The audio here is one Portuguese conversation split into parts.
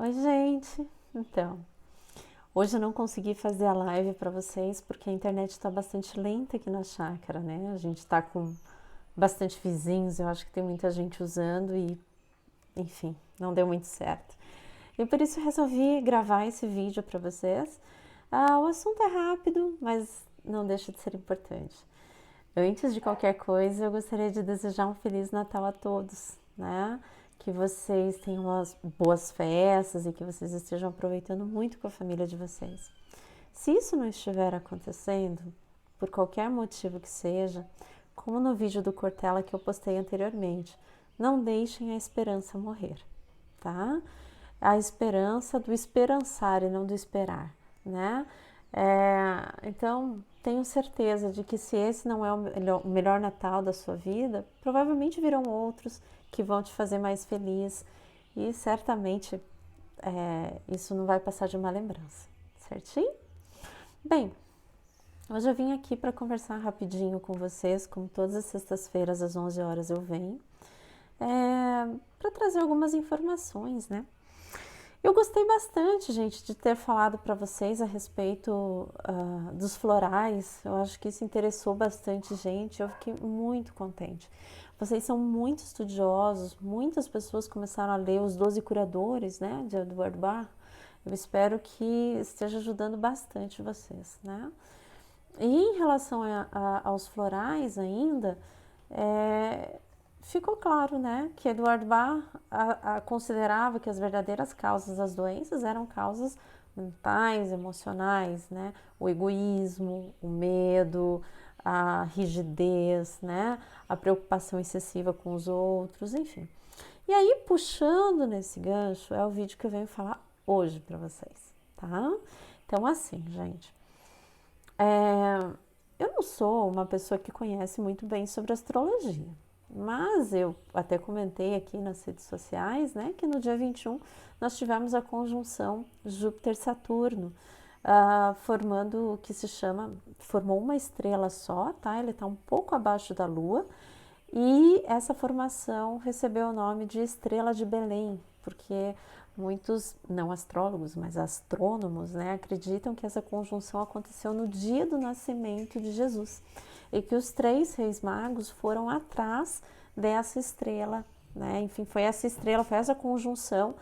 Oi, gente! Então, hoje eu não consegui fazer a live para vocês porque a internet está bastante lenta aqui na chácara, né? A gente está com bastante vizinhos, eu acho que tem muita gente usando e, enfim, não deu muito certo. E por isso eu resolvi gravar esse vídeo para vocês. O assunto é rápido, mas não deixa de ser importante. Antes de qualquer coisa, eu gostaria de desejar um Feliz Natal a todos, né? Que vocês tenham umas boas festas e que vocês estejam aproveitando muito com a família de vocês. Se isso não estiver acontecendo, por qualquer motivo que seja, como no vídeo do Cortella que eu postei anteriormente, não deixem a esperança morrer, tá? A esperança do esperançar e não do esperar, né? Então, tenho certeza de que se esse não é o melhor Natal da sua vida, provavelmente virão outros que vão te fazer mais feliz e certamente isso não vai passar de uma lembrança, certinho? Bem, hoje eu vim aqui para conversar rapidinho com vocês, como todas as sextas-feiras às 11 horas eu venho, para trazer algumas informações, né? Eu gostei bastante, gente, de ter falado para vocês a respeito dos florais. Eu acho que isso interessou bastante gente. Eu fiquei muito contente. Vocês são muito estudiosos. Muitas pessoas começaram a ler Os 12 Curadores, né, de Edward Bach. Eu espero que esteja ajudando bastante vocês, né? E em relação aos florais ainda, ficou claro, né, que Edward Bach considerava que as verdadeiras causas das doenças eram causas mentais, emocionais, né, o egoísmo, o medo, a rigidez, né, a preocupação excessiva com os outros, enfim. E aí, puxando nesse gancho, é o vídeo que eu venho falar hoje para vocês, tá? Então, assim, gente, eu não sou uma pessoa que conhece muito bem sobre astrologia, mas eu até comentei aqui nas redes sociais, né, que no dia 21 nós tivemos a conjunção Júpiter-Saturno, formando o que se chama, formou uma estrela só, tá? Ele está um pouco abaixo da Lua, e essa formação recebeu o nome de Estrela de Belém, porque muitos, não astrólogos, mas astrônomos, né, acreditam que essa conjunção aconteceu no dia do nascimento de Jesus e que os 3 reis magos foram atrás dessa estrela, né? Enfim, foi essa estrela, foi essa conjunção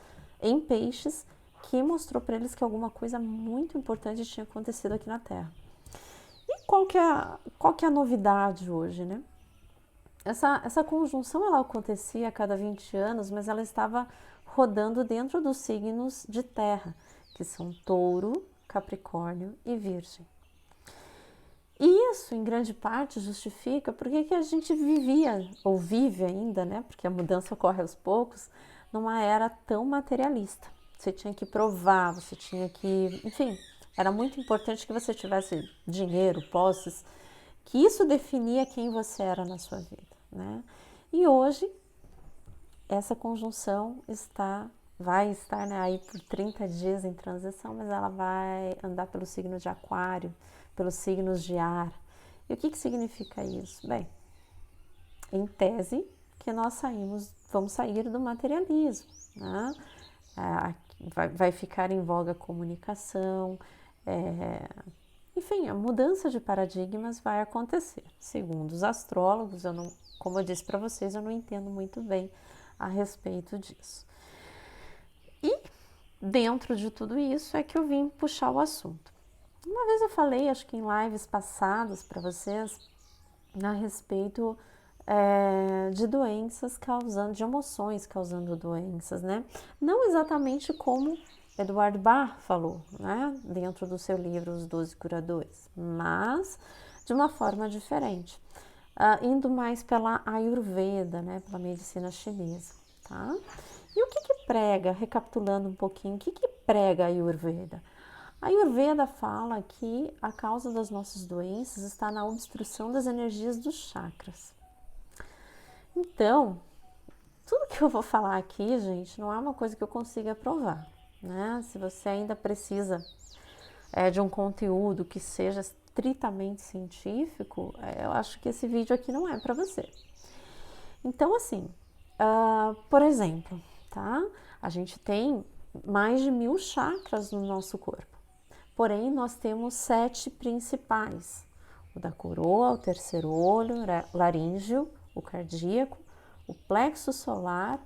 em Peixes que mostrou para eles que alguma coisa muito importante tinha acontecido aqui na Terra. E qual que é a novidade hoje, né? Essa conjunção ela acontecia a cada 20 anos, mas ela estava rodando dentro dos signos de terra, que são Touro, Capricórnio e Virgem. E isso, em grande parte, justifica porque que a gente vivia, ou vive ainda, né? Porque a mudança ocorre aos poucos, numa era tão materialista. Você tinha que provar, você tinha que... Enfim, era muito importante que você tivesse dinheiro, posses, que isso definia quem você era na sua vida, né? E hoje, essa conjunção vai estar, né, aí por 30 dias em transição, mas ela vai andar pelo signo de Aquário, pelos signos de ar. E o que significa isso? Bem, em tese, que nós vamos sair do materialismo, né? Vai ficar em voga a comunicação, enfim, a mudança de paradigmas vai acontecer. Segundo os astrólogos, como eu disse para vocês, eu não entendo muito bem a respeito disso. E dentro de tudo isso é que eu vim puxar o assunto. Uma vez eu falei, acho que em lives passadas para vocês, a respeito de doenças de emoções causando doenças, né? Não exatamente como Edward Bach falou, né? Dentro do seu livro Os 12 Curadores, mas de uma forma diferente, indo mais pela Ayurveda, né? Pela medicina chinesa, tá? E o que prega, recapitulando um pouquinho, o que prega a Ayurveda? A Ayurveda fala que a causa das nossas doenças está na obstrução das energias dos chakras. Então, tudo que eu vou falar aqui, gente, não é uma coisa que eu consiga provar, né? Se você ainda precisa de um conteúdo que seja estritamente científico, eu acho que esse vídeo aqui não é para você. Então, assim, por exemplo, tá? A gente tem mais de 1000 chakras no nosso corpo. Porém, nós temos 7 principais. O da coroa, o terceiro olho, laríngeo, o cardíaco, o plexo solar,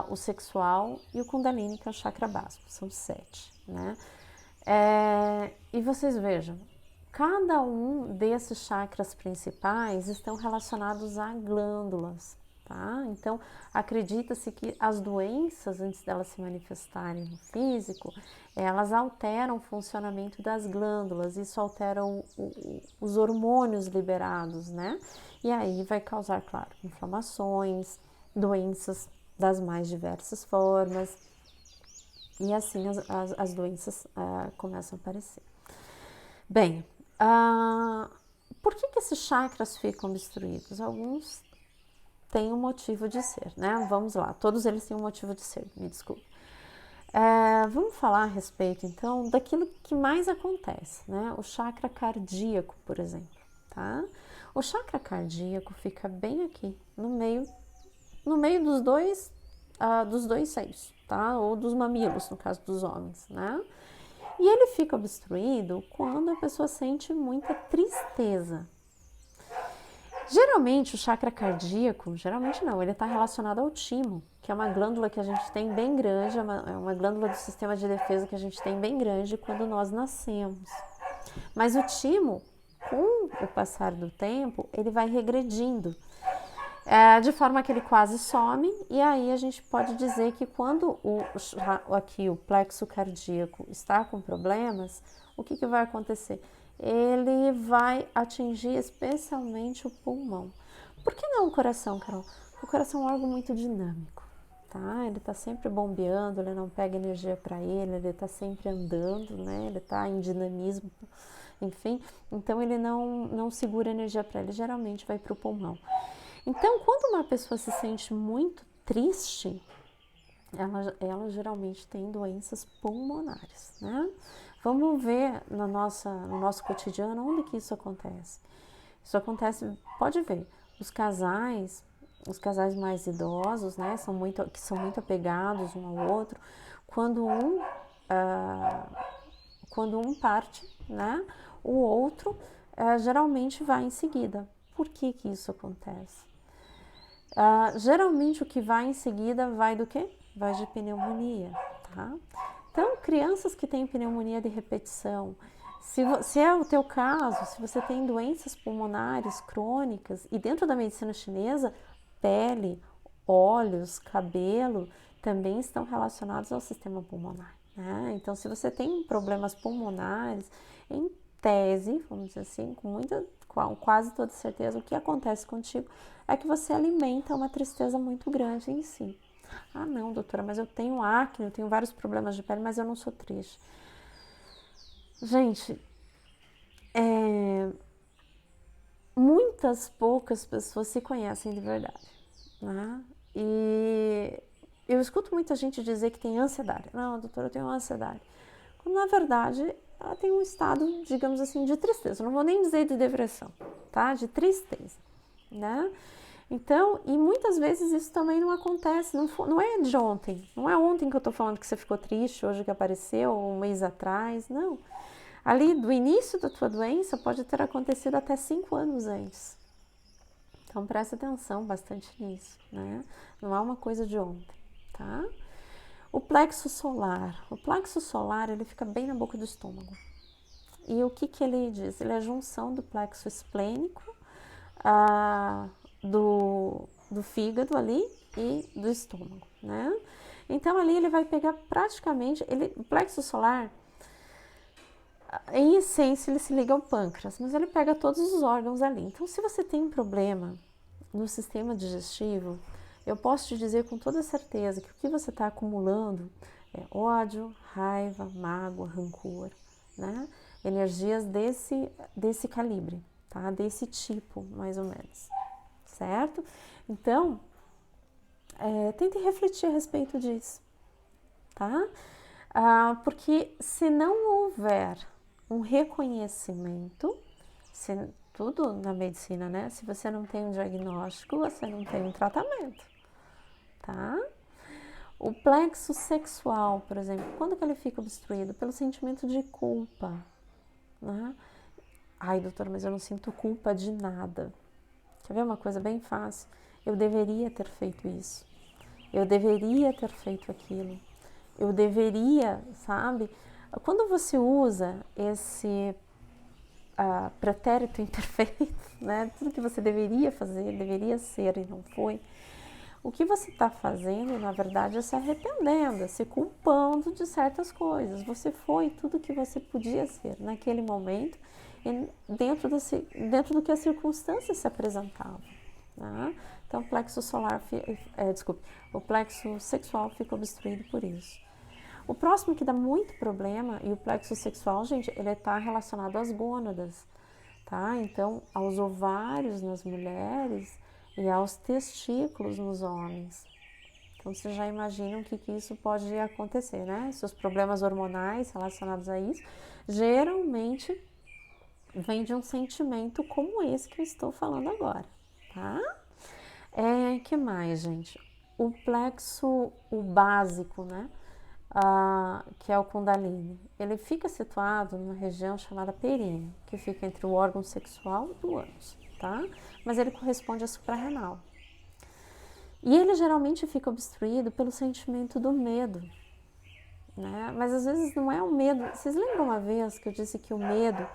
o sexual e o Kundalini, que é o chakra básico. São 7, né? E vocês vejam, cada um desses chakras principais estão relacionados a glândulas, tá? Então, acredita-se que as doenças, antes delas se manifestarem no físico, elas alteram o funcionamento das glândulas, isso altera os hormônios liberados, né? E aí vai causar, claro, inflamações, doenças das mais diversas formas, e assim as doenças começam a aparecer. Bem, por que esses chakras ficam obstruídos? Alguns têm um motivo de ser, né? Vamos lá, todos eles têm um motivo de ser, me desculpe. Vamos falar a respeito, então, daquilo que mais acontece, né? O chakra cardíaco, por exemplo, tá? O chakra cardíaco fica bem aqui, no meio dos dois seios, tá? Ou dos mamilos, no caso dos homens, né? E ele fica obstruído quando a pessoa sente muita tristeza. Geralmente o chakra cardíaco, geralmente não, ele está relacionado ao timo, que é uma glândula que a gente tem bem grande, é uma glândula do sistema de defesa que a gente tem bem grande quando nós nascemos. Mas o timo, com o passar do tempo, ele vai regredindo, de forma que ele quase some, e aí a gente pode dizer que quando o plexo cardíaco está com problemas, o que vai acontecer? Ele vai atingir especialmente o pulmão. Por que não o coração, Carol? O coração é um órgão muito dinâmico, tá? Ele está sempre bombeando, ele não pega energia para ele está sempre andando, né? Ele está em dinamismo, enfim. Então ele não segura energia para ele, geralmente vai para o pulmão. Então, quando uma pessoa se sente muito triste, ela geralmente tem doenças pulmonares, né? Vamos ver no nosso cotidiano onde que isso acontece. Isso acontece, pode ver, os casais mais idosos, né, que são muito apegados um ao outro, quando um parte, né, o outro geralmente vai em seguida. Por que isso acontece? Geralmente o que vai em seguida vai do quê? Vai de pneumonia, tá? Então, crianças que têm pneumonia de repetição, se é o teu caso, se você tem doenças pulmonares crônicas, e dentro da medicina chinesa, pele, olhos, cabelo, também estão relacionados ao sistema pulmonar, né? Então, se você tem problemas pulmonares, em tese, vamos dizer assim, com quase toda certeza, o que acontece contigo é que você alimenta uma tristeza muito grande em si. Ah, não, doutora, mas eu tenho acne, eu tenho vários problemas de pele, mas eu não sou triste. Gente, muitas poucas pessoas se conhecem de verdade, né? E eu escuto muita gente dizer que tem ansiedade. Não, doutora, eu tenho ansiedade. Quando, na verdade, ela tem um estado, digamos assim, de tristeza. Eu não vou nem dizer de depressão, tá? De tristeza, né? Então, e muitas vezes isso também não acontece, não é de ontem. Não é ontem que eu tô falando que você ficou triste, hoje que apareceu, um mês atrás, não. Ali, do início da tua doença, pode ter acontecido até 5 anos antes. Então, presta atenção bastante nisso, né? Não é uma coisa de ontem, tá? O plexo solar. O plexo solar, ele fica bem na boca do estômago. E o que ele diz? Ele é a junção do plexo esplênico, do fígado ali e do estômago, né? Então, ali ele vai pegar praticamente... o plexo solar, em essência, ele se liga ao pâncreas, mas ele pega todos os órgãos ali. Então, se você tem um problema no sistema digestivo, eu posso te dizer com toda certeza que o que você está acumulando é ódio, raiva, mágoa, rancor, né? Energias desse calibre, tá? Desse tipo, mais ou menos, certo? Então, tente refletir a respeito disso, tá? Porque se não houver um reconhecimento, tudo na medicina, né? Se você não tem um diagnóstico, você não tem um tratamento, tá? O plexo sexual, por exemplo, quando que ele fica obstruído? Pelo sentimento de culpa, né? Ai, doutora, mas eu não sinto culpa de nada. Quer ver uma coisa bem fácil? Eu deveria ter feito isso. Eu deveria ter feito aquilo. Eu deveria, sabe? Quando você usa esse pretérito imperfeito, né? Tudo que você deveria fazer, deveria ser e não foi. O que você está fazendo, na verdade, é se arrependendo, é se culpando de certas coisas. Você foi tudo que você podia ser naquele momento, dentro do que as circunstâncias se apresentavam. Né? Então, o plexo sexual fica obstruído por isso. O próximo que dá muito problema, e o plexo sexual, gente, ele está relacionado às gônadas, tá? Então, aos ovários nas mulheres e aos testículos nos homens. Então, vocês já imaginam o que isso pode acontecer, né? Se os problemas hormonais relacionados a isso, geralmente vem de um sentimento como esse que eu estou falando agora, tá? Que mais, gente? O plexo, o básico, né? Que é o Kundalini. Ele fica situado numa região chamada períneo, que fica entre o órgão sexual e o ânus, tá? Mas ele corresponde à suprarrenal. E ele geralmente fica obstruído pelo sentimento do medo, né? Mas às vezes não é o medo. Vocês lembram uma vez que eu disse que o medo,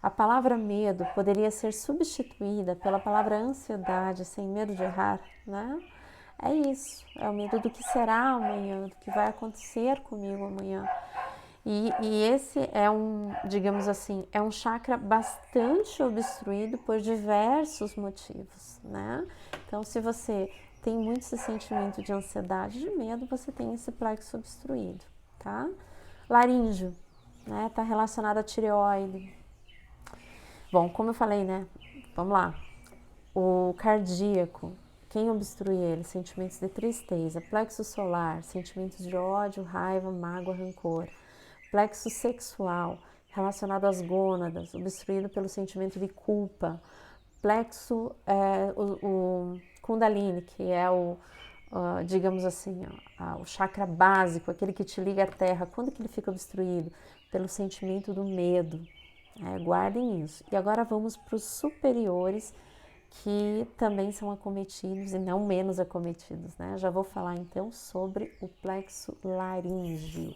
a palavra medo poderia ser substituída pela palavra ansiedade, sem medo de errar, né? É isso, é o medo do que será amanhã, do que vai acontecer comigo amanhã. E esse é digamos assim, é um chakra bastante obstruído por diversos motivos, né? Então, se você tem muito esse sentimento de ansiedade, de medo, você tem esse plexo obstruído, tá? Laríngeo, né? Tá relacionado à tireoide. Bom, como eu falei, né? Vamos lá. O cardíaco, quem obstrui ele? Sentimentos de tristeza. Plexo solar, sentimentos de ódio, raiva, mágoa, rancor. Plexo sexual, relacionado às gônadas, obstruído pelo sentimento de culpa. Plexo, o Kundalini, que é digamos assim, o chakra básico, aquele que te liga à terra. Quando que ele fica obstruído? Pelo sentimento do medo. Guardem isso. E agora vamos para os superiores, que também são acometidos e não menos acometidos, né? Já vou falar então sobre o plexo laríngeo.